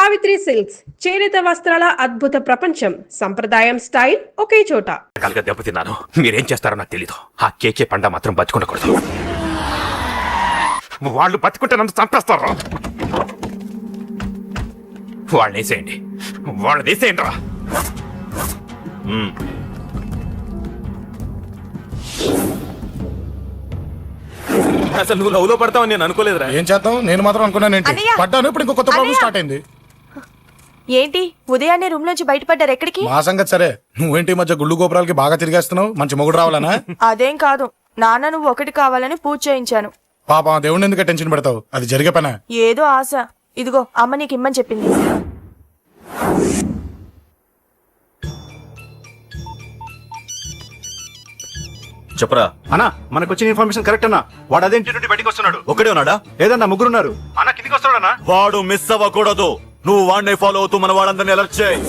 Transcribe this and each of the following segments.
Savitri silks చేనేత వస్త్రాల అద్భుత ప్రపంచం. సంప్రదాయం స్టైల్ ఒకే చోట. దెబ్బతిన్నాను. మీరేం చేస్తారో నాకు తెలీదు. ఆ కేకే పండ మాత్రం బతుకుండకూడదు. వాళ్ళు బతుకుంటే నన్ను చంపేస్తారు. వాళ్ళని వేసేయండి, వాళ్ళని వేసేయండి రా. అసలు నువ్వు లవ్ లో పడతావు నేను అనుకోలేదురా. ఏం చేద్దాం, నేను మాత్రం అనుకున్నాను. ఏంటి పడ్డాను, ఇప్పుడు ఇంకో కొత్త ప్రాబ్లం స్టార్ట్ అయింది. ఏంటి ఉదయాన్నే రూమ్ నుంచి బయటపడ్డారు? ఎక్కడికి? మా సంగతి సరే, నువ్వేంటి ఈ మధ్య గుళ్ళు గోపురాలకి బాగా తిరిగేస్తున్నావు? మంచి మొగుడు రావాలనా? అదేం కాదు నాన్న, నువ్వు ఒకటి కావాలని పూజ చేయించాను. పాప దేవుడిని ఎందుకు టెన్షన్ పెడతావు? అది జరిగే పనా? ఏదో ఆశ. ఇదిగో అమ్మ నీకు ఇమ్మని చెప్పింది. చెప్పరా అన్నా, మనకు వచ్చిన ఇన్ఫర్మేషన్ కరెక్ట్ అన్నా. వాడు అదేంటి నుండి బయటికి వస్తున్నాడు. ఒక్కడే ఉన్నాడా? ఏదన్నా ముగ్గురున్నారు. అన్న కిందికి వస్తున్నాడన్నా. వాడు మిస్ అవ్వకూడదు. నువ్వు వాడిని ఫాలో అవుతూ మన వాళ్ళందరినీ అలర్ట్ చేయి.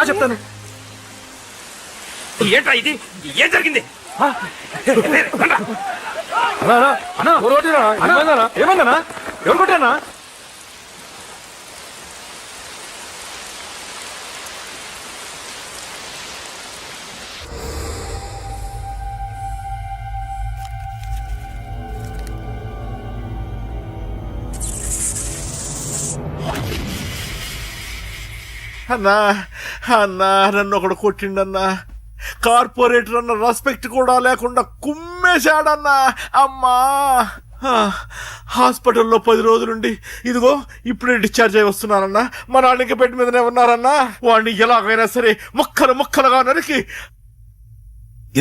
చెప్తాను. ఏంట్రా ఇది? ఏం జరిగింది? ఏమన్నా ఎవరు కొట్టానా? అన్నా అన్నా, నన్ను ఒకడు కొట్టిండన్నా. కార్పొరేటర్ అన్న రెస్పెక్ట్ కూడా లేకుండా కుమ్మేశాడన్నా. అమ్మా, హాస్పిటల్లో 10 రోజులుండి ఇదిగో ఇప్పుడే డిశ్చార్జ్ అయి వస్తున్నానన్నా. మా నాన్న బెడ్ మీదనే ఉన్నారన్నా. వాడిని ఎలాగైనా సరే ముక్కలు ముక్కలుగా నరికి.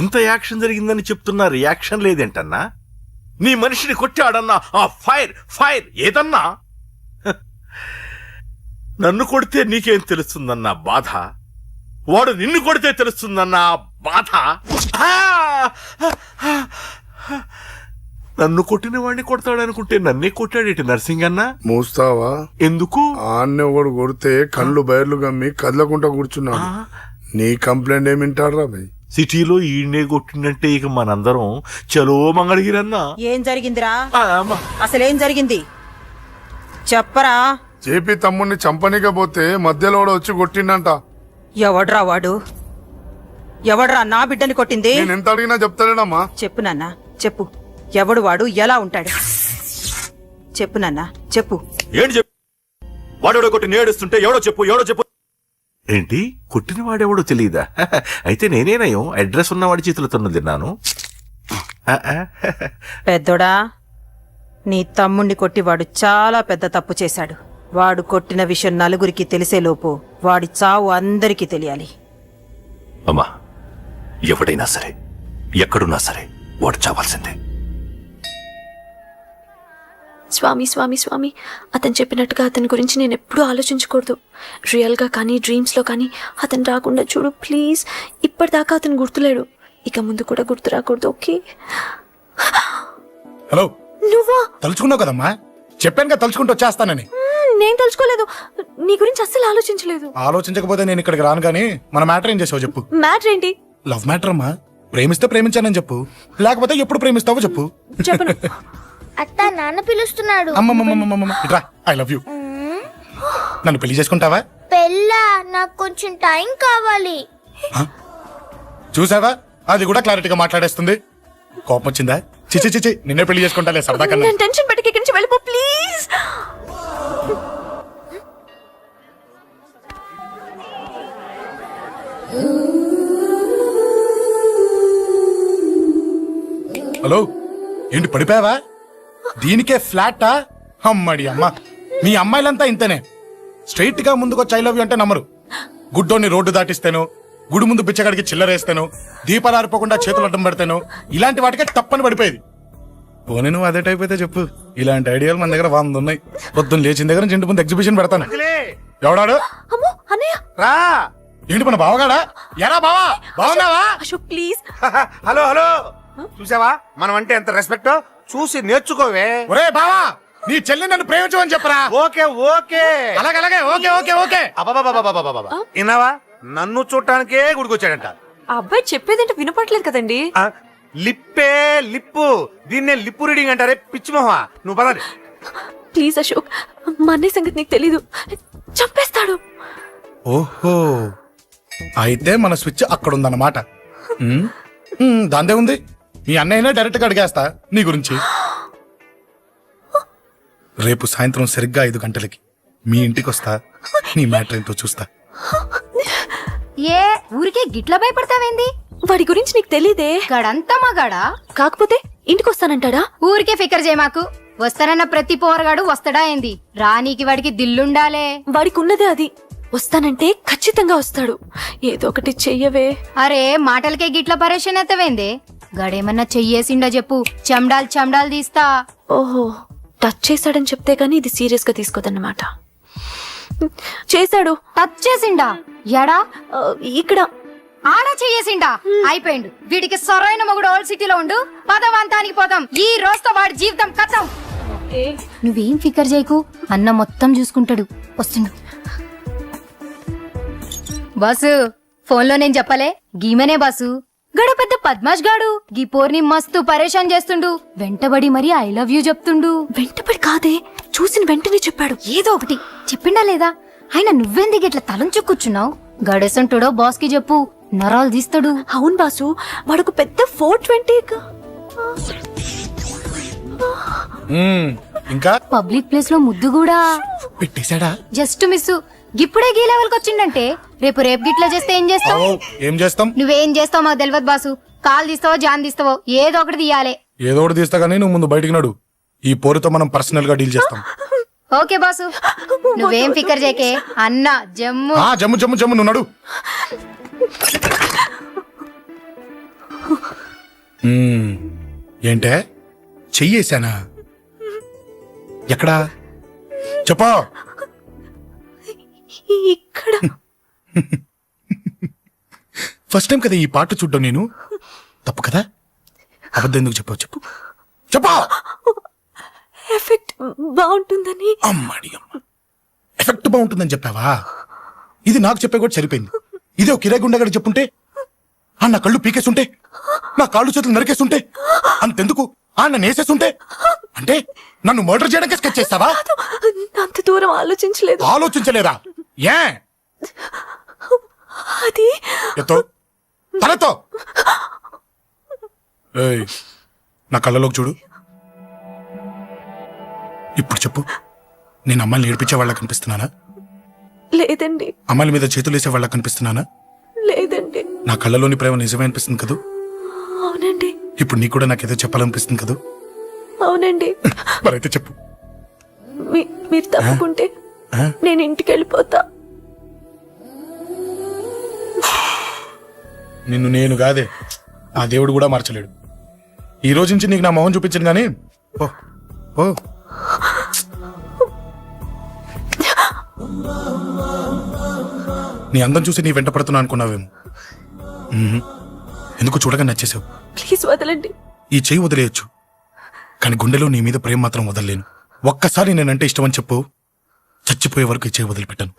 ఇంత యాక్షన్ జరిగిందని చెప్తున్నా, రియాక్షన్ లేదేంటన్నా? నీ మనిషిని కొట్టాడన్నా. ఆ ఫైర్ ఫైర్ ఏదన్నా? నన్ను కొడితే నీకేం తెలుస్తుందన్న బాధ, వాడు నిన్ను కొడితే తెలుస్తుందన్న బాధ. నన్ను కొట్టిన వాడిని కొడతాడనుకుంటే నన్నే కొట్టాడేటి నర్సింగన్న. మూస్తావా? ఎందుకు? ఆన్నే ఒకడు కొడితే కళ్ళు బయర్లు గమ్మి కదలకుండా కూర్చున్నాడు. నీ కంప్లైంట్ ఏమింటారా భయ్? సిటీలో ఈయనే కొట్టిందంటే ఇక మనందరం చలో మంగళగిరన్నా. ఏం జరిగిందిరా? అసలేం జరిగింది చెప్పరా? జేపీ తమ్ముడిని చంపనీకపోతే మధ్యలో వచ్చి కొట్టిండంట. ఎవడ్రా వాడు? ఎవడ్రా నా బిడ్డని కొట్టింది? నేను ఎంత అడిగినా చెప్తాడేనమ్మా. చెప్పు నాన్న, చెప్పు. ఎవడు వాడు? ఎలా ఉంటాడు? చెప్పు నాన్న, చెప్పు. ఏంటి చెప్పు? వాడెవడో కొట్టి నేడుస్తుంటే ఎవడో చెప్పు, ఎవడో చెప్పు. ఏంటి కొట్టిన వాడెవడో తెలియదా? అయితే నేనేనయం అడ్రస్ ఉన్నవాడి చేతులతో తిన్నాను. పెద్దోడా, నీ తమ్ముణ్ణి కొట్టి వాడు చాలా పెద్ద తప్పు చేశాడు. వాడు కొట్టిన విషయం నలుగురికి తెలిసేలోపు వాడి చావు అందరికీ తెలియాలి. అమ్మా, ఎవడైనా సరే ఎక్కడున్నా సరే వాడు చావాల్సిందే. స్వామి స్వామి స్వామి అతను చెప్పినట్టుగా అతని గురించి నేను ఎప్పుడూ ఆలోచించకూడదు. రియల్గా కానీ డ్రీమ్స్లో కానీ అతను రాకుండా చూడు ప్లీజ్. ఇప్పటిదాకా అతను గుర్తులేడు, ఇక ముందు కూడా గుర్తు రాకూడదు. ఓకే? హలో, నువ్వా? తలుచుకున్నావు కదమ్మా, చెప్పాను కదా తలుచుకుంటూ వచ్చేస్తానని. నేను తలుచుకోలేదు, నీ గురించి అస్సలు ఆలోచించలేదు. ఆలోచించకపోతే నేను ఇక్కడికి రాను కానీ మన మ్యాటర్ ఏం చేసావు చెప్పు. మ్యాటర్ ఏంటి? లవ్ మ్యాటర్ అమ్మా. ప్రేమిస్తే ప్రేమించానని చెప్పు, లేకపోతే ఎప్పుడు ప్రేమిస్తావో చెప్పు. చెప్పను. అత్త నాన్న పిలుస్తున్నాడు. అమ్మమ్మమ్మమ్మమ్మ ఇట్రా, ఐ లవ్ యూ. నన్ను పెళ్లి చేసుకుంటావా? పెళ్ళా? నాకు కొంచెం టైం కావాలి. చూసావా, అది కూడా క్లారిటీగా మాట్లాడేస్తుంది. కోపం వచ్చిందా? చిచి చిచి, నిన్నే పెళ్లి చేసుకుంటాలే సరదా కన్నా. నేను టెన్షన్ పెట్టి ఇక్కడి నుంచి వెళ్ళిపో ప్లీజ్. హలో, ఏంటి పడిపోయావా? దీనికే ఫ్లాటా? అమ్మడి అమ్మ, మీ అమ్మాయిలంతా ఇంతనే. స్ట్రైట్ గా ముందుకొచ్చి ఐ లవ్ యూ అంటే నమ్మరు. గుడ్డోని రోడ్డు దాటిస్తాను, గుడి ముందు బిచ్చగాడికి చిల్లరేస్తాను, దీపాలారిపోకుండా చేతులు అడ్డం పెడతాను, ఇలాంటి వాటికే తప్పని పడిపోయేది. పోనీ నువ్వు అదే టైప్ అయితే చెప్పు, ఇలాంటి ఐడియాలు మన దగ్గర 100 ఉన్నాయి. పొద్దున్న లేచిన దగ్గర ఇంటి ముందు ఎగ్జిబిషన్ పెడతాను. ఎవడాడు? అమ్మో అన్నయ్య. రా. ఏంటి మన బావగాడా? ఎరా బావా, బావున్నావా? అశోక్ ప్లీజ్. హలో హలో, చూసావా మనం అంటే ఎంత రెస్పెక్ట్? చూసి నేర్చుకోవే. ఒరే బావా, నీ చెల్లి నన్ను ప్రేమించమని చెప్పరా. ఓకే ఓకే, అలాగే ఓకే ఓకే ఓకే. అబాబాబాబాబాబా, విన్నావా? నన్ను చూడటానికే గుడికొచ్చాడంట. ఆ అబ్బాయి చెప్పేదంటే వినపడలేదు కదండి. లిప్పే లిప్పు, దీన్నే లిప్పు రీడింగ్ అంటారే పిచ్చి మొహ. నువ్వు పదండి. ప్లీజ్ అశోక్, మా అన్నయ్య సంగతి నీకు తెలీదు, చంపేస్తాడు. ఓహో, అయితే మన స్విచ్ అక్కడ ఉందన్నమాట. దాందే ఉంది, మీ అన్నయ్యనే డైరెక్ట్ గా అడిగేస్తా నీ గురించి. రేపు సాయంత్రం సరిగ్గా 5 గంటలకి మీ ఇంటికి వస్తా, నీ మ్యాటర్ ఏంటో చూస్తా. ఏ ఊరికే గిట్ల భయపడతావేంది? వాడి గురించి నీకు తెలీదే. గడంతా మగాడా? కాకపోతే ఇంటికి వస్తానంటాడా? ఊరికే ఫికర్ చేయమాకు. వస్తానన్న ప్రతి పోరగాడు వస్తాడా ఏంది? రానీకి వాడికి దిల్లుండాలే. వాడికి ఉన్నదే అది. వస్తానంటే ఖచ్చితంగా వస్తాడు. ఏదో ఒకటి చెయ్యవే. అరే మాటలకే గిట్ల పరేషన్ అవుతావేంది? గడేమన్నా చెయ్యేసిండా చెప్పు, చెమ్డాల్ తీస్తా. ఓహో, టచ్ చేశాడని చెప్తే గానీ ఇది సీరియస్ గా తీసుకోదన్నమాట. చేశాడు. టచ్ చేసిండా? ఎడా? ఇక్కడ. ఆడా చెయ్యేసిండా? అయిపోయిండు. వీడికి సరైన మొగుడు ఓల్డ్ సిటీలో ఉండు. పదవంతానికి పోతాం. ఈ రోజుతో వాడి జీవితం కథం. నువ్వేం ఫికర్ చేయకు, అన్న మొత్తం చూసుకుంటాడు. వస్తుండు. బాసు, ఫోన్లో నేను చెప్పలే, గీమనే బాసు. గడ పెద్ద పద్మాష్ గాడు గీ పోర్ని మస్తు పరేషాన్ చేస్తుండు. వెంటబడి మరి ఐ లవ్ యూ చెప్తుండు. వెంటపడి కాదే, చూసిన వెంటనే చెప్పాడు. ఏదో ఒకటి చెప్పిండా లేదా? ఆయన నువ్వెందుకు ఇట్లా తలంచు కూర్చున్నావు? గడేసంటుడో బాస్ కి చెప్పు, నరాలు తీస్తాడు. అవును బాసు, వాడుకు పెద్ద 420. ఇంకా పబ్లిక్ ప్లేస్ లో ముద్దు కూడా పెట్టేశాడా? Just miss. ఇప్పుడే గీ లెవెల్ కి వచ్చిండంటే రేపు గిట్లా చేస్తే ఏం చేస్తావు? ఏం చేస్తాం? నువ్వేం చేస్తావు మాకు తెలియదు బాసు. కాల్ తీస్తావో జాన్ తీస్తావో ఏదో ఒకటి తీయాలి. ఏదో ఒకటి తీస్తా గానీ నువ్వు ముందు బయటికి నడు. ఈ పోరుతో మనం పర్సనల్ గా డీల్ చేస్తాం. ఓకే బాసు, నువ్వేం ఫికర్ చేకే. అన్న జమ్ము. జమ్ము జమ్ము జమ్ము, నువ్వు నడు. ఏంటే చెయ్యేశానా? ఎక్కడా చెప్పా? ఇక్కడ. ఫస్ట్ టైం కదా ఈ పాట చూడ్డం నేను. తప్పు కదా, అబద్ధం ఎందుకు చెప్పావు చెప్పు చెప్పా. ఎఫెక్ట్ బాగుంటుందని. అమ్మాడి అమ్మ, ఎఫెక్ట్ బాగుంటుందని చెప్పావా? ఇది నాకు చెప్పే కూడా సరిపోయింది. ఇదే ఒక కిరాయి గుండెగాడు చెప్పుంటే, నా కళ్ళు పీకేస్తుంటే, నా కాళ్ళు చేతులు నరికేస్తుంటే, అంతెందుకు నన్ను వేసేస్తుంటే, అంటే నన్ను మర్డర్ చేయడానికి స్కెచ్ చేస్తావా? అంత దూరం ఆలోచించలేదు. ఆలోచించలేదా? ఏ అది ఎత్తో తలతో. ఏయ్, నా కళ్ళలోకి చూడు. ఇప్పుడు చెప్పు, నేను అమ్మాయిని ఏడిపించే వాళ్ళకి కనిపిస్తున్నానా? లేదండి. అమ్మాయిల మీద చేతులు వేసే వాళ్ళకి కనిపిస్తున్నానా? లేదండి. నా కళ్ళలోని ప్రేమ నిజమే అనిపిస్తుంది కదూ? అవునండి. ఇప్పుడు నీకు కూడా నాకేదో చెప్పాలనిపిస్తుంది కదూ? అవునండి. మరైతే చెప్పు. మీరు తప్పుకుంటే నేను ఇంటికి వెళ్ళిపోతా. నిన్ను నేను కాదే, ఆ దేవుడు కూడా మార్చలేడు. ఈ రోజు నుంచి నీకు నా మొహం చూపించను గానీ ఓ నీ అందం చూసి నీ వెంట పడుతున్నా అనుకున్నావేమో. మ్మ్. ఎందుకు చూడగా నచ్చేసావు. ప్లీజ్ వదలండి. ఈ చెయ్యి వదిలేయచ్చు, కానీ గుండెలో నీ మీద ప్రేమ మాత్రం వదలలేను. ఒక్కసారి నేనంటే ఇష్టమని చెప్పు, చచ్చిపోయే వరకు ఈ చెయ్యి వదిలిపెట్టాను.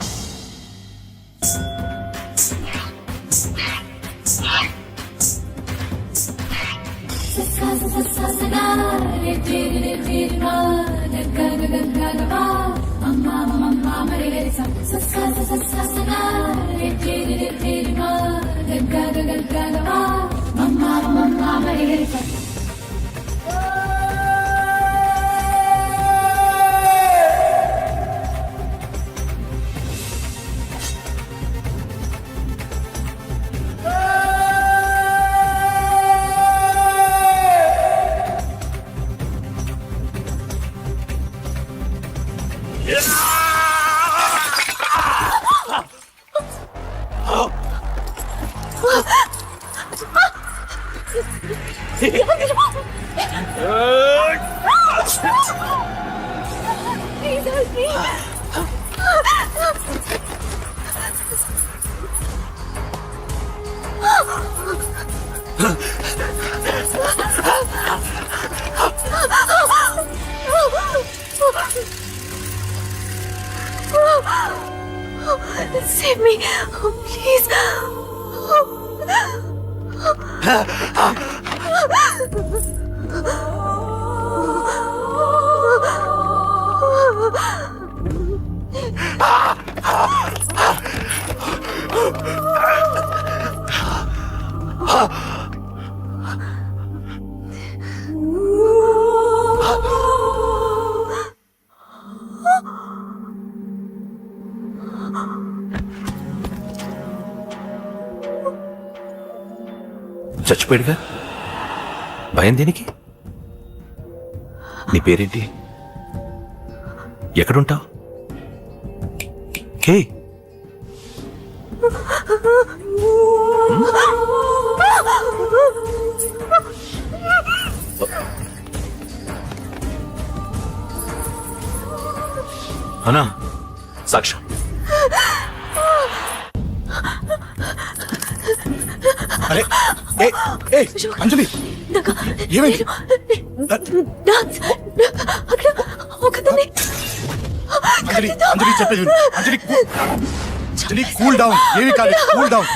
Save me, please. చచ్చిపోయాడుగా, భయం దేనికి? నీ పేరేంటి? ఎక్కడుంటావు? హే, అన్నా సాక్ష్యం. అరే ఏ, ఏ, అంజలి ఏమైంది? డాన్స్ అక్కడ ఒకతని అంజలి అంజలి చెప్పేది విను. అంజలి అంజలి కూల్ డౌన్. ఏమి కాదు, కూల్ డౌన్.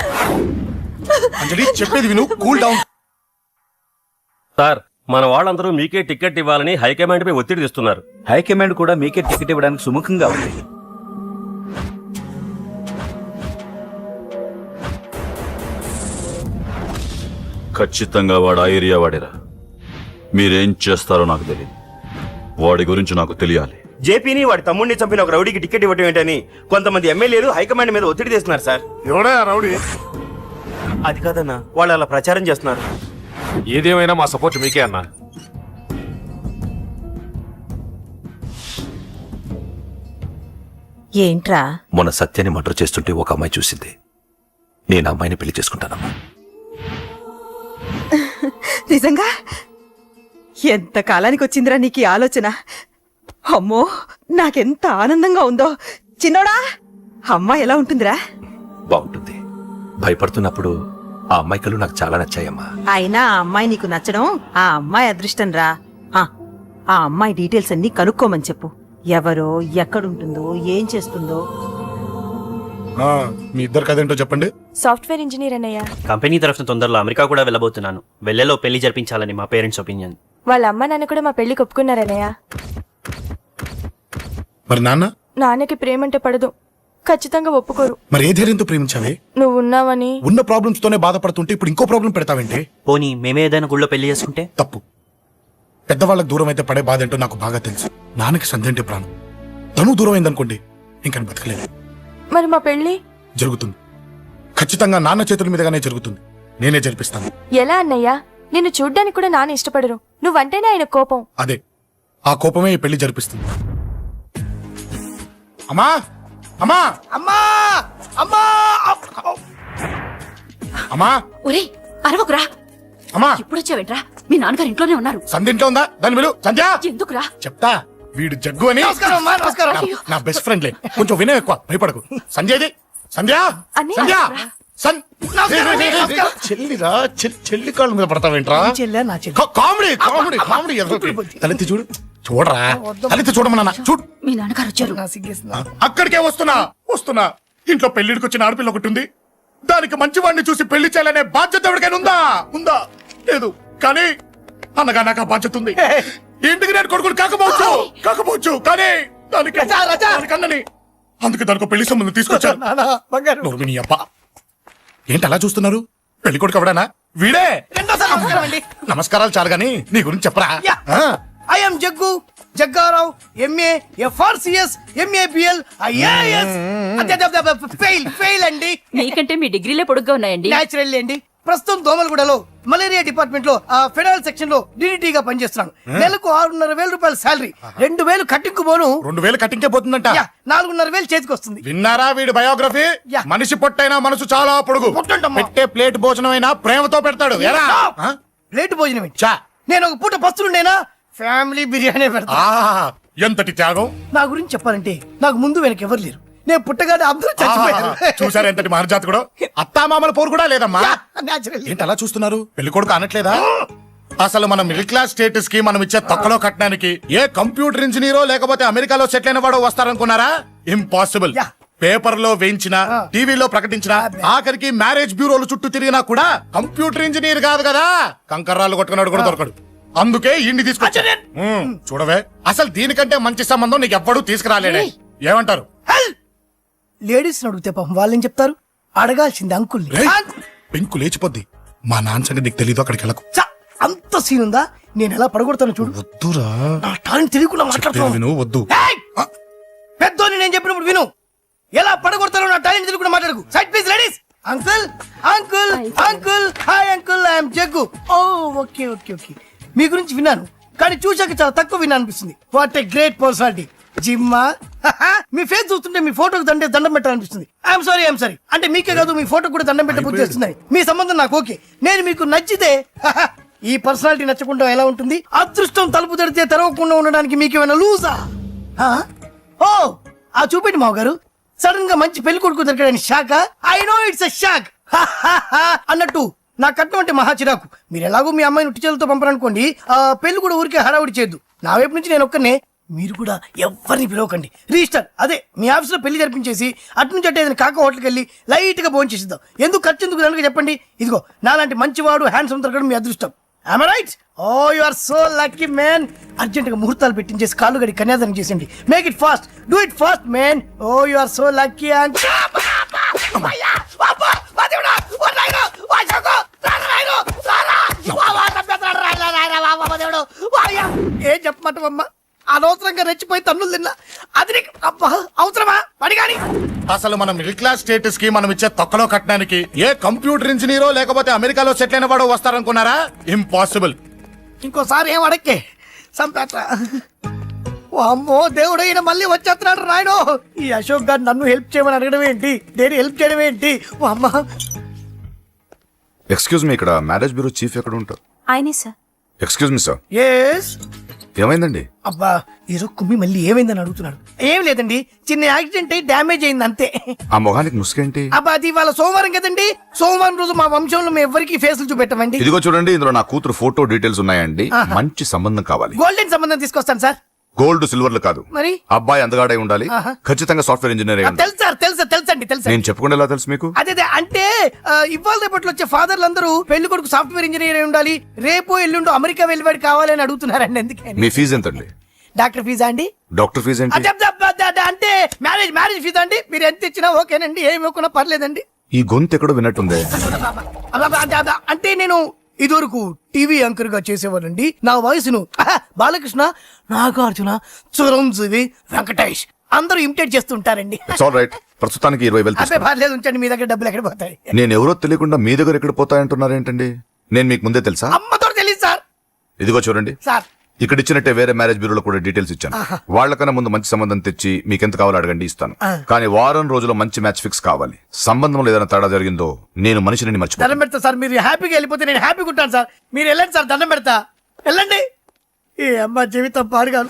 అంజలి చెప్పేది విను, కూల్ డౌన్. సార్, మన వాళ్ళందరూ మీకే టికెట్ ఇవ్వాలని హైకమాండ్ పై ఒత్తిడి తెస్తున్నారు. హైకమాండ్ కూడా మీకే టికెట్ ఇవ్వడానికి సుముఖంగా ఉంది. ఖచ్చితంగా వాడు ఆ ఏరియా వాడేరా. మీరేం చేస్తారో నాకు తెలియదు, వాడి గురించి నాకు తెలియాలి. జేపీని వాడి తమ్ముడిని చంపిన ఒక రౌడీకి టికెట్ ఇవ్వటం ఏంటని కొంతమంది ఎమ్మెల్యేలు హైకమాండ్ మీద ఒత్తిడి తెస్తున్నారు సార్. ఎవడా రౌడీ? అది కాదన్నా, వాళ్ళు అలా ప్రచారం చేస్తున్నారు. ఏదేమైనా మా సపోర్ట్ మీకే అన్నా. ఏంట్రా? మొన్న సత్యాన్ని మర్డర్ చేస్తుంటే ఒక అమ్మాయి చూసింది. నేను ఆ అమ్మాయిని పెళ్లి చేసుకుంటానమ్మా. నిజంగా? ఎంత కాలానికి వచ్చిందిరా నీకు ఈ ఆలోచన? అమ్మో, నాకెంత ఆనందంగా ఉందో. చిన్నోడా, అమ్మ ఎలా ఉంటుందిరా? బాగుంటుంది. భయపడుతున్నప్పుడు ఆ అమ్మాయి కళ్ళు నాకు చాలా నచ్చాయమ్మా. అయినా ఆ అమ్మాయి నీకు నచ్చడం ఆ అమ్మాయి అదృష్టం రా. ఆ అమ్మాయి డీటెయిల్స్ అన్ని కనుక్కోమని చెప్పు. ఎవరో, ఎక్కడుంటుందో, ఏం చేస్తుందో. మీ ఇద్దరు కదేంటో చెప్పండి. సాఫ్ట్వేర్ ఇంజనీర్ అన్నయ్య. కంపెనీ తరఫున తొందరలో అమెరికా కూడా వెళ్ళబోతున్నాను. వెళ్ళేలో పెళ్లి జరిపించాలని మా పేరెంట్స్ ఒపీనియన్. వాళ్ళ అమ్మ నాన్న కూడా మా పెళ్లికి ఒప్పుకున్నారన్నయ్య. మరి నాన్న? నాన్నకి ప్రేమంటే పడదు, ఖచ్చితంగా ఒప్పుకోరు. మరి ఏ ధైర్యంతో ప్రేమించావే? నువ్వు ఉన్నావని. ఉన్న ప్రాబ్లమ్స్ తోనే బాధపడుతుంటే ఇప్పుడు ఇంకో ప్రాబ్లం పెడతావేంటి? పోనీ మేమే ఏదైనా గుళ్ళో పెళ్లి చేసుకుంటే? తప్పు. పెద్దవాళ్ళకి దూరం అయితే పడే బాధ ఏంటో నాకు బాగా తెలుసు. నాన్నకి సంధ్య అంటే ప్రాణం. తను దూరం అయిందనుకోండి, ఇంకా బతకలేదు. మరి మా పెళ్లి జరుగుతుంది. ఖచ్చితంగా నాన్న చేతుల మీదగానే జరుగుతుంది. నేనే జరిపిస్తాను. ఎలా అన్నయ్యా? నిన్ను చూడ్డానికి కూడా నాన్న ఇష్టపడరు. నువ్వంటేనే ఆయన కోపం. అదే, ఆ కోపమే ఈ పెళ్లి జరిపిస్తుంది. అమ్మా అమ్మా అమ్మా అమ్మా అమ్మా ఒరే అరవకురా. అమ్మా ఇప్పుడు వచ్చావేంట్రా? మీ నాన్నగారు ఇంట్లోనే ఉన్నారు. సంధ్య ఇంట్లో ఉందా? దాని విలు. సంధ్య ఎందుకురా? చెప్తా. వీడు జగ్గు అని నా బెస్ట్ ఫ్రెండ్లే. కొంచెం వినయం ఎక్కువ, భయపడకు. సంధ్యది సంధ్య అన్నయ్య. సంధ్య చెల్లిరా చెల్లి కాళ్ళ మీద పడతావేంట్రా కామెడీ కామెడీ కామెడీ తలెత్తి చూడు చూడరా తలెత్తి చూడమన్నా చూడు మీ నాన్నగారు వచ్చారు. అక్కడికే వస్తున్నా ఇంట్లో పెళ్లిడికి వచ్చిన ఆడపిల్ల ఒకటి ఉంది. దానికి మంచివాడిని చూసి పెళ్లి చేయాలనే బాధ్యత ఎవరికైనా ఉందా లేదు. కానీ అన్నగా నాకు ఆ బాధ్యత ఉంది. ఇంటికి నేను కొడుకుని కాకపోవచ్చు కానీ దానికి అన్నని అందుకే దానికి పెళ్లి సంబంధం తీసుకొచ్చాను. నోరు నీ అబ్బా ఏంటి అలా చూస్తున్నారు? పెళ్లి కొడుకు ఎవడానా? వీడే. నమస్కారాలు చాలు గాని నీ గురించి చెప్పరా. I'm Jaggu Jaggarao MA FRCS MABL IAS fail అండి. మీకంటే మీ డిగ్రీలే పొడుగ్గా ఉన్నాయండి. న్యాచురల్ అండి. ప్రస్తుతం దోమలగూడలో మలేరియా డిపార్ట్మెంట్ లో ఫెడరల్ సెక్షన్ లో DDT గా పనిచేస్తున్నాను. నెలకు 6,500 రూపాయల శాలరీ, 2,000 కట్టింకు పోను. 2,000 కట్టింకే పోతుందంట. 4,500 చేతికి వస్తుంది. విన్నారా వీడి బయోగ్రఫీ? మనిషి పొట్టైనా మనసు చాలా పొడుగు. పెట్టే ప్లేట్ భోజనం అయినా ప్రేమతో పెడతాడు. ప్లేట్ భోజనం ఏంటి? నేను ఒక పూట పస్తులుండేనా ఫ్యామిలీ బిర్యానీ పెడతా. ఎంతటి త్యాగం! నా గురించి చెప్పాలంటే నాకు ముందు వెనక ఎవరు లేరు. నేను పుట్టగానే అందరూ చచ్చిపోయారు. చూసారు ఎంతటి మహర్జాత్ కూడా. అత్తామామల పోరు కూడా లేదమ్మా. ఏంటి అలా చూస్తున్నారు? పెళ్లి కొడుకు అనట్లేదా? అసలు మన మిడిల్ క్లాస్ స్టేటస్ కి మనం ఇచ్చే తక్కువలో కట్టడానికి ఏ కంప్యూటర్ ఇంజనీరో లేకపోతే అమెరికాలో సెటిల్ అయిన వాడో వస్తారనుకున్నారా? ఇంపాసిబుల్. పేపర్ లో వేయించిన, టీవీలో ప్రకటించిన, ఆఖరికి మ్యారేజ్ బ్యూరోలు చుట్టూ తిరిగినా కూడా కంప్యూటర్ ఇంజనీర్ కాదు కదా, కంకర్రాలు కొట్టుకున్నాడు కూడా దొరకడు. అందుకే ఇండి తీసుకొచ్చా. చూడవే, అసలు దీనికంటే మంచి సంబంధం నీకు ఎవ్వడూ తీసుకురాలేడే. ఏమంటారు? లేడీస్ అడిగితే పాపం వాళ్ళేం చెప్తారు? అడగాల్సింది అంకుల్. పెంకు లేచిపోద్ది. మా నాన్న సంగతి నీకు తెలీదు. అక్కడికి వెళ్ళకు. అంత సీన్ ఉందా? నేను ఎలా పడగొడతాను చూడు. వద్దురా, నా టాలెంట్ తెలియకుండా మాట్లాడుతున్నాను. వద్దు. పెద్దోని నేను చెప్పినప్పుడు విను. ఎలా పడగొడతారో నా టాలెంట్ తెలియకుండా మాట్లాడకు. Side please ladies. Uncle uncle uncle hi uncle, I'm Jaggu. Oh okay okay okay. మీ గురించి విన్నాను కానీ చూశాక చాలా తక్కువ విన్నా అనిపిస్తుంది. What a great personality. జిమ్మా మీ ఫేస్ చూస్తుంటే మీ ఫోటోకి దండం పెట్టాలనిపిస్తుంది. I'm sorry. అంటే మీకే కాదు, మీ ఫోటో కూడా దండం పెట్టే బుద్ధి వస్తున్నాయి. మీ సంబంధం నాకు ఓకే. నేను మీకు నచ్చితే ఈ పర్సనాలిటీ నచ్చకుండా ఎలా ఉంటుంది? అదృష్టం తలుపు తెరితే తెరవకుండా ఉండడానికి మీకేమైనా లూజా? ఓ ఆ చూపెట్టి మావ గారు. సడన్ గా మంచి పెళ్లి కొడుకు దొరికాడని shock. I know it's a shock అన్నట్టు నా కట్నం అంటే మహా చిరాకు. మీరు ఎలాగో మీ అమ్మాయిని ఉట్టి చేతులతో పంపరనుకోండి, ఆ పెళ్లి కూడా ఊరికే హడావుడి చేయొద్దు. నా వైపు నుంచి నేను ఒక్కనే, మీరు కూడా ఎవరిని పిలవకండి. రిజిస్టర్ అదే మీ ఆఫీస్ లో పెళ్లి జరిపించేసి అటు నుంచి అంటే కాక హోటల్కి వెళ్ళి లైట్ గా భోజనం చేసిద్దాం. ఎందుకు ఖర్చు ఎందుకు దానికి చెప్పండి. ఇదిగో నాలాంటి మంచివాడు హ్యాండ్సమ్ దొరకడం మీ అదృష్టం. Am I right? Oh, you are so lucky, man. Urgent గా ముహూర్తాలు పెట్టించేసి కాళ్ళు గడి కన్యాదానం చేసేయండి. Make it fast. Do it fast, man. Oh, you are so lucky. ఏం చెప్పమంటావమ్మా? అనవసరంగా రెచ్చిపోయి తన్నులు తిన్నా. అది నీకు అవసరమా? పడిగాని అసలు మన మిడిల్ క్లాస్ స్టేటస్ కి మనం ఇచ్చే తక్కువలో కట్టడానికి ఏ కంప్యూటర్ ఇంజనీరో లేకపోతే అమెరికాలో సెటిల్ అయిన వాడో వస్తారనుకున్నారా? ఇంపాసిబుల్. ఇంకోసారి ఏం అడక్కే సంపేట. అమ్మో దేవుడు, ఈయన మళ్ళీ వచ్చేస్తున్నాడు రాయను. ఈ అశోక్ గారు నన్ను హెల్ప్ చేయమని అడగడం ఏంటి? నేను హెల్ప్ చేయడం ఏంటి? అమ్మ ఎక్స్క్యూజ్ మీ, ఇక్కడ మ్యారేజ్ బ్యూరో చీఫ్ ఎక్కడ ఉంటారు? ఆయనే sir. Excuse me sir. Yes. ఏమైందండి? అబ్బా ఈరోజు కుమ్మి మళ్ళీ ఏమైందని అడుగుతున్నాడు. ఏం లేదండి, చిన్న యాక్సిడెంట్ అయి డ్యామేజ్ అయింది అంతే. ఆ మొహానికి ముసుకేంటి? అబ్బా అది ఇవాళ సోమవారం కదండి. సోమవారం రోజు మా వంశంలో మేము ఎవరికి ఫేస్లు చూపెట్టమండి. ఇదిగో చూడండి, ఇందులో నా కూతురు ఫోటో డీటెయిల్స్ ఉన్నాయండి. మంచి సంబంధం కావాలి. గోల్డెన్ సంబంధం తీసుకొస్తాను సార్. గోల్డ్ సిల్వర్లు కాదు, మరి అబ్బాయి అందగాడై ఉండాలి. ఖచ్చితంగా సాఫ్ట్వేర్ ఇంజనీర్ అయి ఉండాలి. తెలుసండి. నేను చెప్పకుండా ఎలా తెలుసు మీకు? అదే అంటే ఇవాళ రేపట్లో వచ్చే ఫాదర్లు అందరూ పెళ్లి కొడుకు సాఫ్ట్వేర్ ఇంజనీర్ అయి ఉండాలి, రేపు ఎల్లుండో అమెరికా వెళ్ళివాడు కావాలి అని అడుగుతున్నారండి. ఎందుకని? మీ ఫీజు ఎంతండి? డాక్టర్ ఫీజా అండి? డాక్టర్ ఫీజు ఏంటి? అంటే మ్యారేజ్ ఫీజా అండి. మీరు ఎంత ఇచ్చినా ఓకేనండి, ఏమి ఇవ్వకున్నా పర్లేదండి. ఈ గొంతు ఎక్కడో విన్నట్టుంది. అంటే నేను ఇదివరకు టీవీ యాంకర్ గా చేసేవాడండి. నా వయసును బాలకృష్ణ, నాగార్జున, చిరంజీవి, వెంకటేష్ అందరూ ఇమిటేట్ చేస్తుంటారండి. ప్రస్తుతానికి 20,000. పర్లేదు ఉంచండి, మీ దగ్గర డబ్బులు ఎక్కడ పోతాయి? నేను ఎవరో తెలియకుండా మీ దగ్గర ఎక్కడ పోతాయంటున్నారేంటండి? నేను మీకు ముందే తెలుసా? అమ్మతో తెలియదు సార్. ఇదిగో చూడండి సార్, ఇక్కడ ఇచ్చినట్టే వేరే మ్యారేజ్ బ్యూరోలో కూడా డీటెయిల్స్ ఇచ్చాను. వాళ్ళకన్నా ముందు మంచి సంబంధం తెచ్చి మీకు ఎంత కావాలో అడగండి, ఇస్తాను. కానీ వారం రోజుల్లో మంచి మ్యాచ్ ఫిక్స్ కావాలి. సంబంధంలో ఏదైనా తేడా జరిగిందో నేను మనిషిని మర్చిపోతాను. దండం పెడతా సార్. మీరు హ్యాపీగా వెళ్ళిపోతే నేను హ్యాపీగా ఉంటాను సార్. మీరు వెళ్ళండి సార్, దండం పెడతా. వెళ్ళండి. ఈ అమ్మ జీవితం పాడుగాను.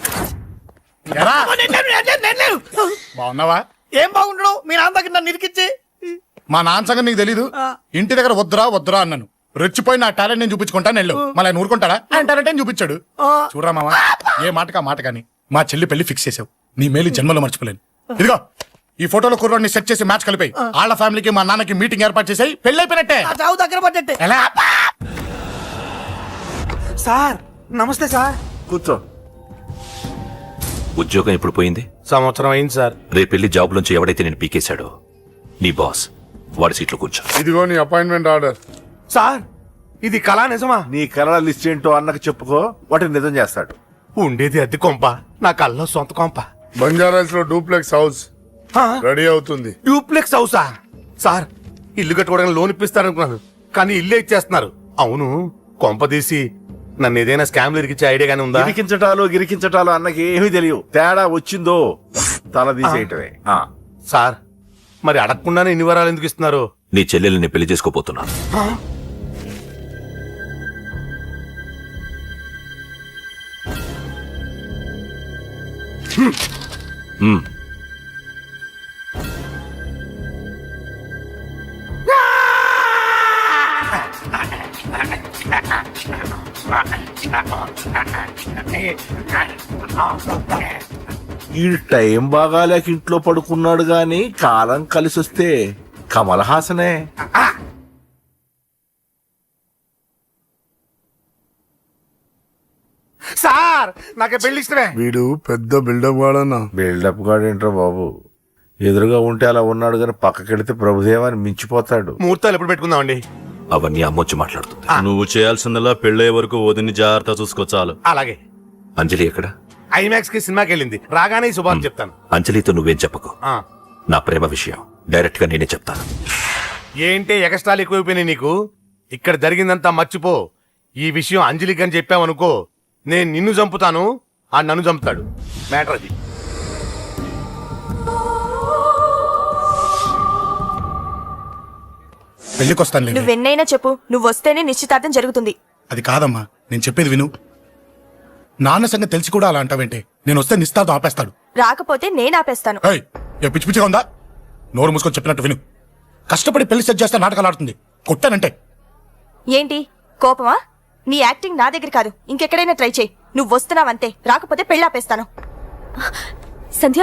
బాగున్నావా? ఏం బాగుండడం? మీరు అందరికి నన్ను ఇరికిచ్చి మా నాన్న సంగతి నీకు తెలీదు. ఇంటి దగ్గర వద్దురా వద్దురా అన్నాను. రెచ్చిపోయి నా టాలెంట్ నేను చూపించుకుంటాను వెళ్ళు. మళ్ళీ ఆయన ఊరుకుంటాడా? ఆయన టాలెంట్ అని చూపించాడు. చూడరా మామ, ఏ మాటకా మాట కానీ మా చెల్లి పెళ్లి ఫిక్స్ చేసావు. నీ మేలు జన్మలో మర్చిపోలేను. ఇదిగో ఈ ఫోటోలో కుర్రాడిని సెట్ చేసి మ్యాచ్ కలిపాయి. వాళ్ళ ఫ్యామిలీకి మా నాన్నకి మీటింగ్ ఏర్పాటు చేసాయి. పెళ్లి అయిపోయినట్టే. చావు దగ్గర పడ్డట్టే. ఎలా? సార్ నమస్తే సార్. కూర్చో. ఉద్యోగం ఎప్పుడు పోయింది? సంవత్సరం అయింది సార్. రేపెళ్ళి జాబ్ నుంచి ఎవడైతే నేను పీకేశాడో నీ బాస్ వాడి సీట్లో కూర్చో. ఇదిగో నీ అపాయింట్మెంట్ ఆర్డర్. సార్ ఇది కళా నిజమా? నీ కళ లిస్ట్ ఏంటో అన్నకు చెప్పుకో, వాటిని నిజం చేస్తాడు. ఉండేది అద్దె కొంప, నా కళ్ళలో సొంత కొంప. బంజారాస్ లో డూప్లెక్స్ హౌస్ రెడీ అవుతుంది. డూప్లెక్స్ హౌసా? సార్ ఇల్లు కట్టుకోవడానికి లోన్ ఇప్పిస్తారనుకున్నాను, కానీ ఇల్లే ఇచ్చేస్తున్నారు. అవును, కొంప తీసి నన్ను ఏదైనా స్కామ్లు ఇరికించే ఐడియా గానీ ఉందా? గిరికించటాలు అన్నకి ఏమీ తెలియవు. తేడా వచ్చిందో తల తీసేయటమే. సార్ మరి అడగకుండానే ఇన్ని వరాలు ఎందుకు ఇస్తున్నారు? నీ చెల్లెల్ని పెళ్లి చేసుకోపోతున్నాను. ఈ టైం బాగాలేక ఇంట్లో పడుకున్నాడు గాని కాలం కలిసి వస్తే కమల్ హాసనే. సార్ నాకే పెళ్లి ఇష్టమే. వీడు పెద్ద బిల్డప్ వాడన్నా. బిల్డప్ గాడేంట్రా బాబు, ఎదురుగా ఉంటే అలా ఉన్నాడు గాని పక్కకెడితే ప్రభుదేవాన్ని మించిపోతాడు. ముహూర్తాలు ఎప్పుడు పెట్టుకుందామండి? అవన్నీ అమ్మొచ్చి మాట్లాడుతుంది. నువ్వు చేయాల్సిందల్లా పెళ్ళయ్యే వరకు వదిని జాగ్రత్త చూసుకో చాలు. అలాగే. అంజలి ఎక్కడ? ఐమాక్స్ కి సినిమాకి వెళ్ళింది, రాగానే ఈ శుభాన్ని చెప్తాను. అంజలితో నువ్వేం చెప్పకు. నా ప్రేమ విషయం డైరెక్ట్ గా నేనే చెప్తాను. ఏంటి ఎగస్ట్రాలు ఎక్కువైపోయినాయి నీకు? ఇక్కడ జరిగిందంతా మర్చిపో. ఈ విషయం అంజలికి అని చెప్పావనుకో, నేను నిన్ను చంపుతాను, ఆ నన్ను చంపుతాడు. మ్యాటర్ అది. పెళ్లికి వస్తాను. నువ్వెన్నైనా చెప్పు, నువ్వు వస్తేనే నిశ్చితార్థం జరుగుతుంది. అది కాదమ్మా, నేను చెప్పేది విను. నాన్న సంగతి తెలిసి కూడా అలా అంటావేంటే? నేను వస్తే నిస్తార్థం ఆపేస్తాడు. రాకపోతే నేను ఆపేస్తాను. ఏయ్, ఏ పిచ్చి పిచ్చిగా ఉందా? నోరు మూసుకొని చెప్పినట్టు విను. కష్టపడి పెళ్లి సెట్ చేస్తే నాటకాలు ఆడుతుంది. కొట్టానంటే ఏంటి కోపమా? నీ యాక్టింగ్ నా దగ్గర కాదు, ఇంకెక్కడైనా ట్రై చేయి. నువ్వు వస్తున్నావంతే, రాకపోతే పెళ్ళాపేస్తాను. సంధ్య